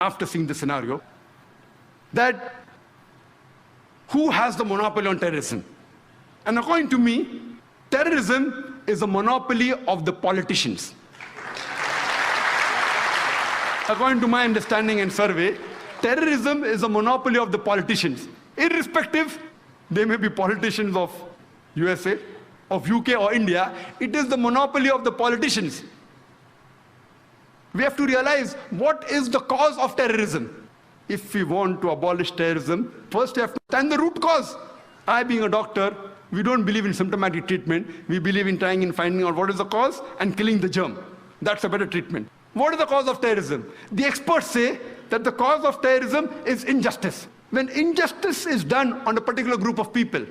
after seeing the scenario, that who has the monopoly on terrorism? And according to me, terrorism is a monopoly of the politicians. According to my understanding and survey, terrorism is a monopoly of the politicians. Irrespective, they may be politicians of USA, of UK or India, it is the monopoly of the politicians. We have to realize what is the cause of terrorism. If we want to abolish terrorism, first we have to understand the root cause. I, being a doctor, we don't believe in symptomatic treatment. We believe in trying and finding out what is the cause and killing the germ. That's a better treatment. What is the cause of terrorism? The experts say that the cause of terrorism is injustice. When injustice is done on a particular group of people,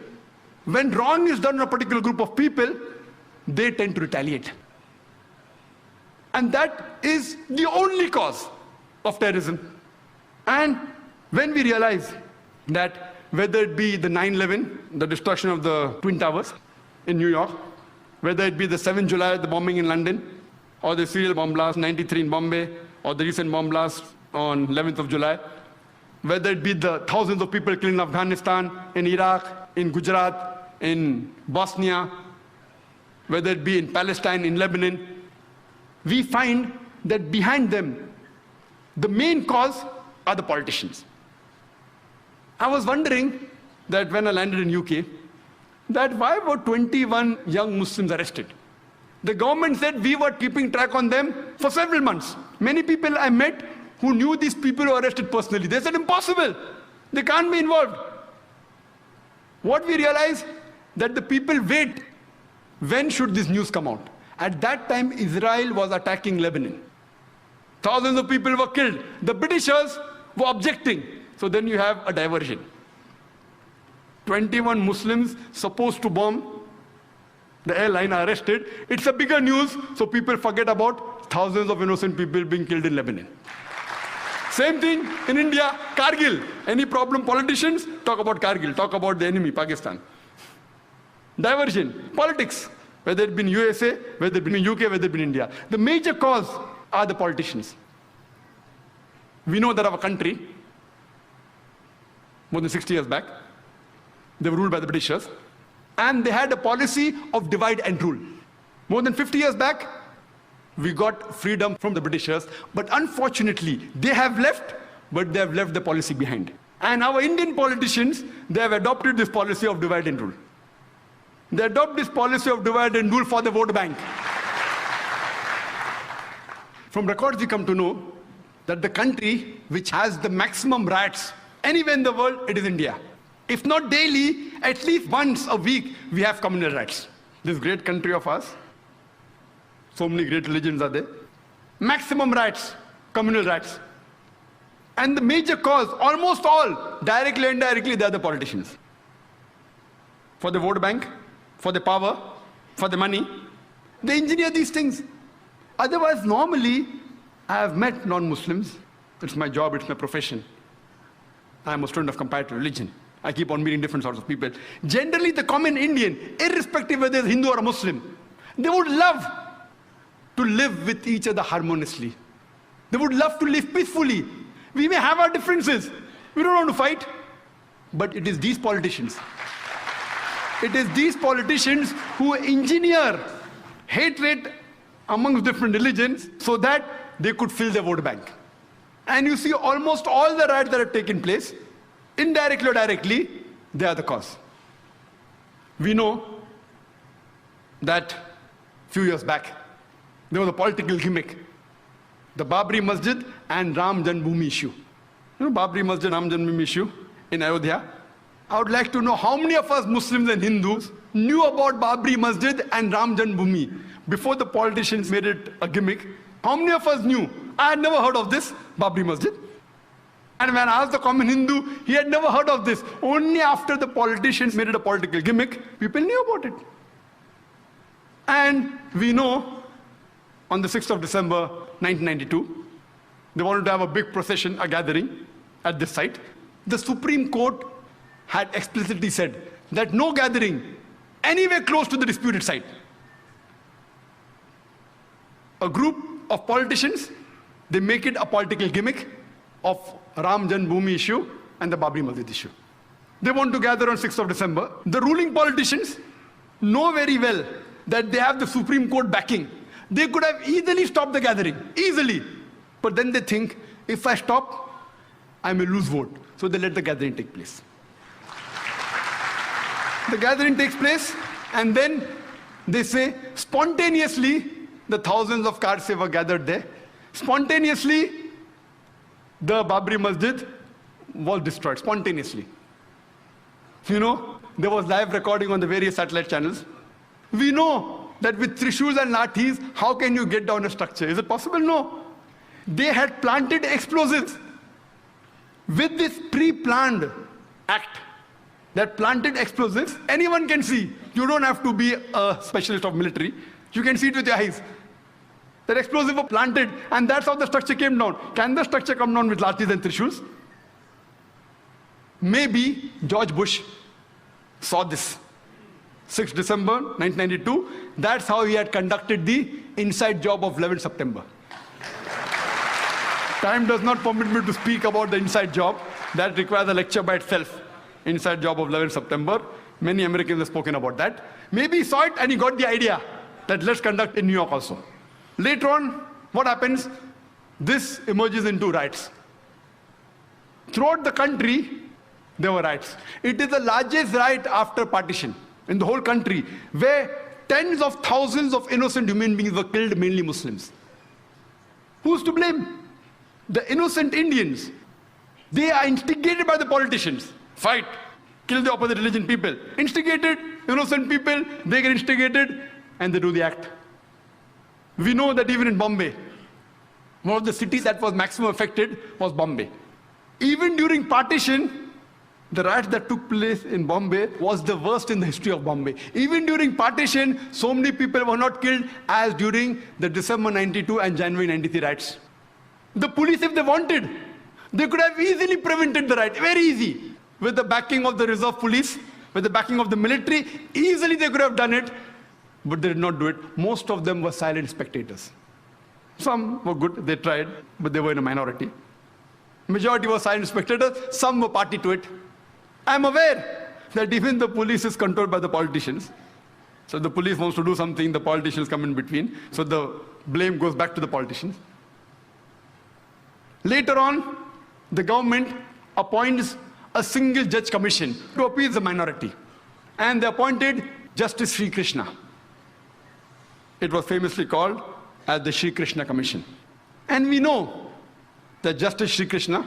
when wrong is done on a particular group of people, they tend to retaliate. And that is the only cause of terrorism. And when we realize that whether it be the 9/11, the destruction of the Twin Towers in New York, whether it be the 7th July, the bombing in London, or the serial bomb blast 93 in Bombay, or the recent bomb blast on 11th of July, whether it be the thousands of people killed in Afghanistan, in Iraq, in Gujarat, in Bosnia, whether it be in Palestine, in Lebanon, we find that behind them, the main cause are the politicians. I was wondering that when I landed in UK, that why were 21 young Muslims arrested? The government said we were keeping track on them for several months. Many people I met who knew these people were arrested personally. They said impossible. They can't be involved. What we realized that the people wait, when should this news come out? At that time, Israel was attacking Lebanon. Thousands of people were killed. The Britishers were objecting. So then you have a diversion. 21 Muslims supposed to bomb the airline are arrested. It's a bigger news, so people forget about thousands of innocent people being killed in Lebanon. Same thing in India, Kargil. Any problem, politicians talk about Kargil, talk about the enemy, Pakistan. Diversion, politics, whether it be in USA, whether it be in UK, whether it be in India. The major cause are the politicians. We know that our country, more than 60 years back, they were ruled by the Britishers, and they had a policy of divide and rule. More than 50 years back, we got freedom from the Britishers, but unfortunately, they have left, but they have left the policy behind. And our Indian politicians, they have adopted this policy of divide and rule. They adopt this policy of divide and rule for the vote bank. From records, we come to know that the country which has the maximum riots anywhere in the world, it is India. If not daily, at least once a week, we have communal riots. This great country of ours, so many great religions are there. Maximum riots, communal riots. And the major cause, almost all, directly and indirectly, they are the politicians. For the vote bank, for the power, for the money, they engineer these things. Otherwise, normally, I have met non-Muslims. It's my job, it's my profession. I'm a student of comparative religion. I keep on meeting different sorts of people. Generally, the common Indian, irrespective whether it's Hindu or a Muslim, they would love to live with each other harmoniously. They would love to live peacefully. We may have our differences. We don't want to fight. But it is these politicians. It is these politicians who engineer hatred amongst different religions so that they could fill their vote bank. And you see almost all the riots that have taken place, indirectly or directly, they are the cause. We know that a few years back, there was a political gimmick. The Babri Masjid and Ram Janmabhoomi issue. You know Babri Masjid, Ram Janmabhoomi issue in Ayodhya? I would like to know how many of us Muslims and Hindus knew about Babri Masjid and Ram Janmabhoomi before the politicians made it a gimmick. How many of us knew? I had never heard of this, Babri Masjid. And when I asked the common Hindu, he had never heard of this. Only after the politicians made it a political gimmick, people knew about it. And we know, on the 6th of December, 1992, they wanted to have a big procession, a gathering at this site. The Supreme Court had explicitly said that no gathering anywhere close to the disputed site. A group of politicians, they make it a political gimmick, of Ram Janmabhoomi issue and the Babri Masjid issue. They want to gather on 6th of December. The ruling politicians know very well that they have the Supreme Court backing. They could have easily stopped the gathering, easily. But then they think, if I stop, I may lose vote. So they let the gathering take place. The gathering takes place, and then they say, spontaneously, the thousands of cars were gathered there. Spontaneously, the Babri Masjid was destroyed, spontaneously. You know, there was live recording on the various satellite channels. We know that with trishuls and lathis, how can you get down a structure? Is it possible? No. They had planted explosives. With this pre-planned act that planted explosives, anyone can see. You don't have to be a specialist of military. You can see it with your eyes. That explosive were planted, and that's how the structure came down. Can the structure come down with lathis and trishuls? Maybe George Bush saw this. 6th December 1992, that's how he had conducted the inside job of 11 September. Time does not permit me to speak about the inside job. That requires a lecture by itself. Inside job of 11 September. Many Americans have spoken about that. Maybe he saw it and he got the idea that let's conduct in New York also. Later on, what happens? This emerges into riots. Throughout the country, there were riots. It is the largest riot after partition in the whole country, where tens of thousands of innocent human beings were killed, mainly Muslims. Who's to blame? The innocent Indians. They are instigated by the politicians. Fight, kill the opposite religion people. Instigated, innocent people, they get instigated, and they do the act. We know that even in Bombay, one of the cities that was maximum affected was Bombay. Even during partition, the riots that took place in Bombay was the worst in the history of Bombay. Even during partition, so many people were not killed as during the December 92 and January 93 riots. The police, if they wanted, they could have easily prevented the riot, very easy. With the backing of the reserve police, with the backing of the military, easily they could have done it, but they did not do it. Most of them were silent spectators. Some were good, they tried, but they were in a minority. Majority were silent spectators, some were party to it. I'm aware that even the police is controlled by the politicians. So the police wants to do something, the politicians come in between. So the blame goes back to the politicians. Later on, the government appoints a single judge commission to appease the minority. And they appointed Justice Sri Krishna. It was famously called as the Sri Krishna Commission. And we know that Justice Sri Krishna,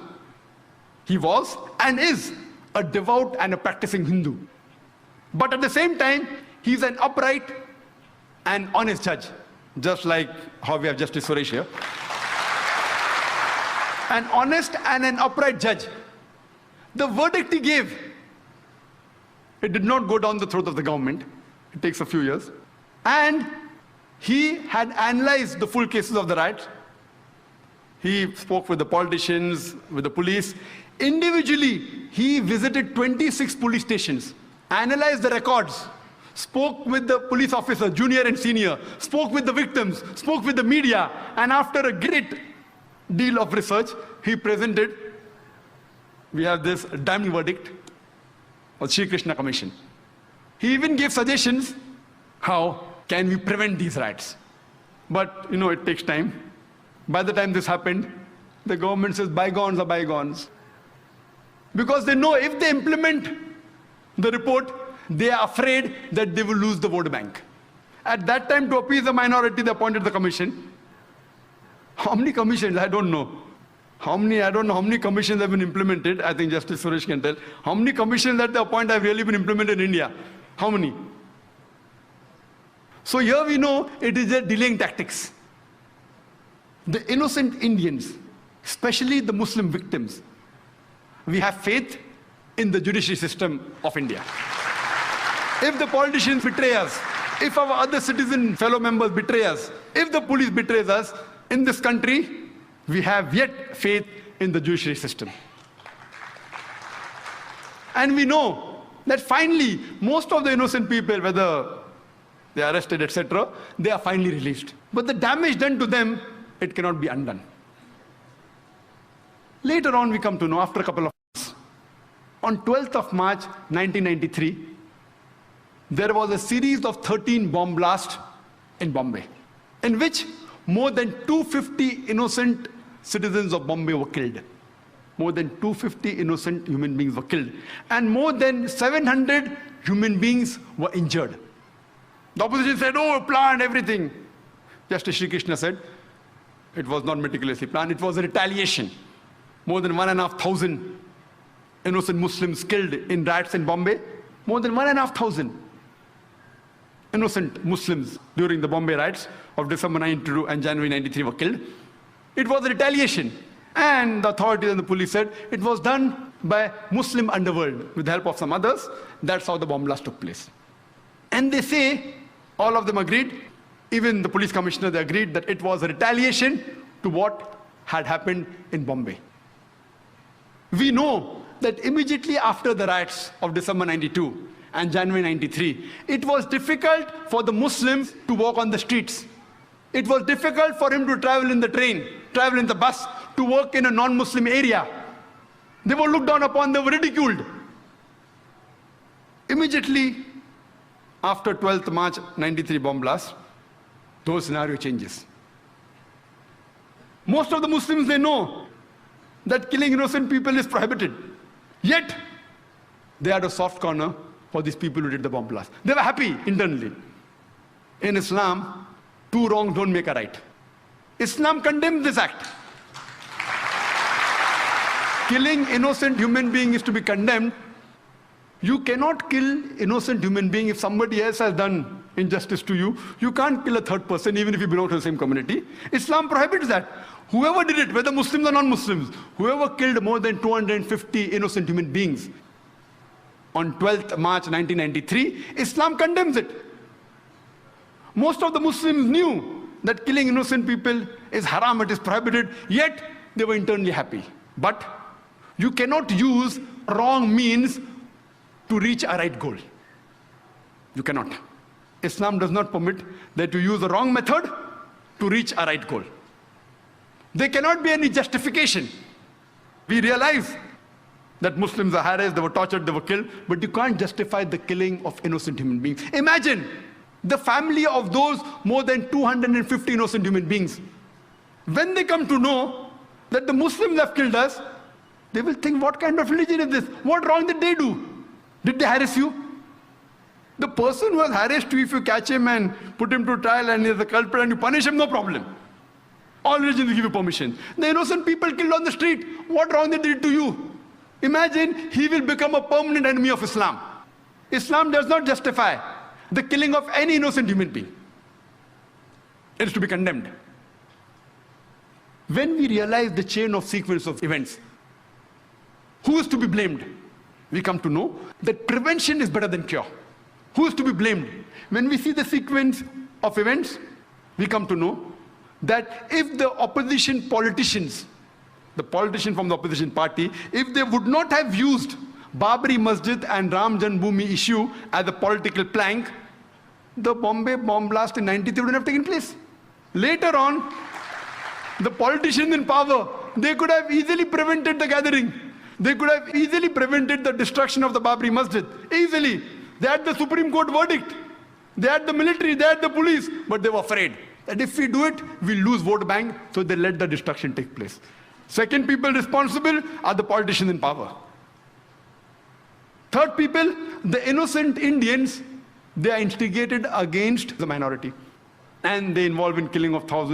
he was and is a devout and a practicing Hindu. But at the same time, he's an upright and honest judge, just like how we have Justice Suresh here. An honest and an upright judge. The verdict he gave, it did not go down the throat of the government. It takes a few years. And he had analyzed the full cases of the riots. He spoke with the politicians, with the police. Individually, he visited 26 police stations, analyzed the records, spoke with the police officer, junior and senior, spoke with the victims, spoke with the media, and after a great deal of research, he presented, we have this damning verdict of Sri Krishna Commission. He even gave suggestions, how can we prevent these riots? But, you know, it takes time. By the time this happened, the government says bygones are bygones. Because they know if they implement the report, they are afraid that they will lose the vote bank. At that time, to appease the minority, they appointed the commission. How many commissions? I don't know. I don't know how many commissions have been implemented. I think Justice Suresh can tell. How many commissions that they appoint have really been implemented in India? How many? So here we know it is a delaying tactics. The innocent Indians, especially the Muslim victims, we have faith in the judiciary system of India. If the politicians betray us, if our other citizen fellow members betray us, if the police betrays us, in this country, we have yet faith in the judiciary system. And we know that finally, most of the innocent people, whether they are arrested, etc., they are finally released. But the damage done to them, it cannot be undone. Later on, we come to know, after a couple of months, on 12th of March 1993, there was a series of 13 bomb blasts in Bombay, in which more than 250 innocent citizens of Bombay were killed. More than 250 innocent human beings were killed. And more than 700 human beings were injured. The opposition said, oh, planned everything. Justice Shri Krishna said, it was not meticulously planned, it was a retaliation. More than 1,500 innocent Muslims killed in riots in Bombay. More than 1,500 innocent Muslims during the Bombay riots of December 92 and January 93 were killed. It was a retaliation. And the authorities and the police said it was done by Muslim underworld with the help of some others. That's how the bomb blast took place. And they say, all of them agreed, even the police commissioner, they agreed that it was a retaliation to what had happened in Bombay. We know that immediately after the riots of December 92 and January 93, it was difficult for the Muslims to walk on the streets. It was difficult for him to travel in the train, travel in the bus, to work in a non-Muslim area. They were looked down upon, they were ridiculed. Immediately after 12th March 93 bomb blast, those scenario changes. Most of the Muslims, they know that killing innocent people is prohibited. Yet, they had a soft corner for these people who did the bomb blast. They were happy internally. In Islam, two wrongs don't make a right. Islam condemns this act. Killing innocent human being is to be condemned. You cannot kill innocent human being if somebody else has done injustice to you. You can't kill a third person even if you belong to the same community. Islam prohibits that. Whoever did it, whether Muslims or non-Muslims, whoever killed more than 250 innocent human beings on 12th March 1993, Islam condemns it. Most of the Muslims knew that killing innocent people is haram, it is prohibited, yet they were internally happy. But you cannot use wrong means to reach a right goal. You cannot. Islam does not permit that you use the wrong method to reach a right goal. There cannot be any justification. We realize that Muslims are harassed, they were tortured, they were killed, but you can't justify the killing of innocent human beings. Imagine the family of those more than 250 innocent human beings. When they come to know that the Muslims have killed us, they will think, what kind of religion is this? What wrong did they do? Did they harass you? The person who has harassed you, if you catch him and put him to trial and he is a culprit and you punish him, no problem. All religions give you permission. The innocent people killed on the street, what wrong they did to you? Imagine he will become a permanent enemy of Islam. Islam does not justify the killing of any innocent human being. It is to be condemned. When we realize the chain of sequence of events, who is to be blamed? We come to know that prevention is better than cure. Who is to be blamed? When we see the sequence of events, we come to know that if the opposition politicians, the politician from the opposition party, if they would not have used Babri Masjid and Ram Janmabhoomi issue as a political plank, the Bombay bomb blast in 93 would have taken place. Later on, the politicians in power, they could have easily prevented the gathering. They could have easily prevented the destruction of the Babri Masjid. Easily. They had the Supreme Court verdict. They had the military, they had the police, but they were afraid that if we do it, we'll lose vote bank, so they let the destruction take place. Second people responsible are the politicians in power. Third people, the innocent Indians, they are instigated against the minority. And they involve in killing of thousands.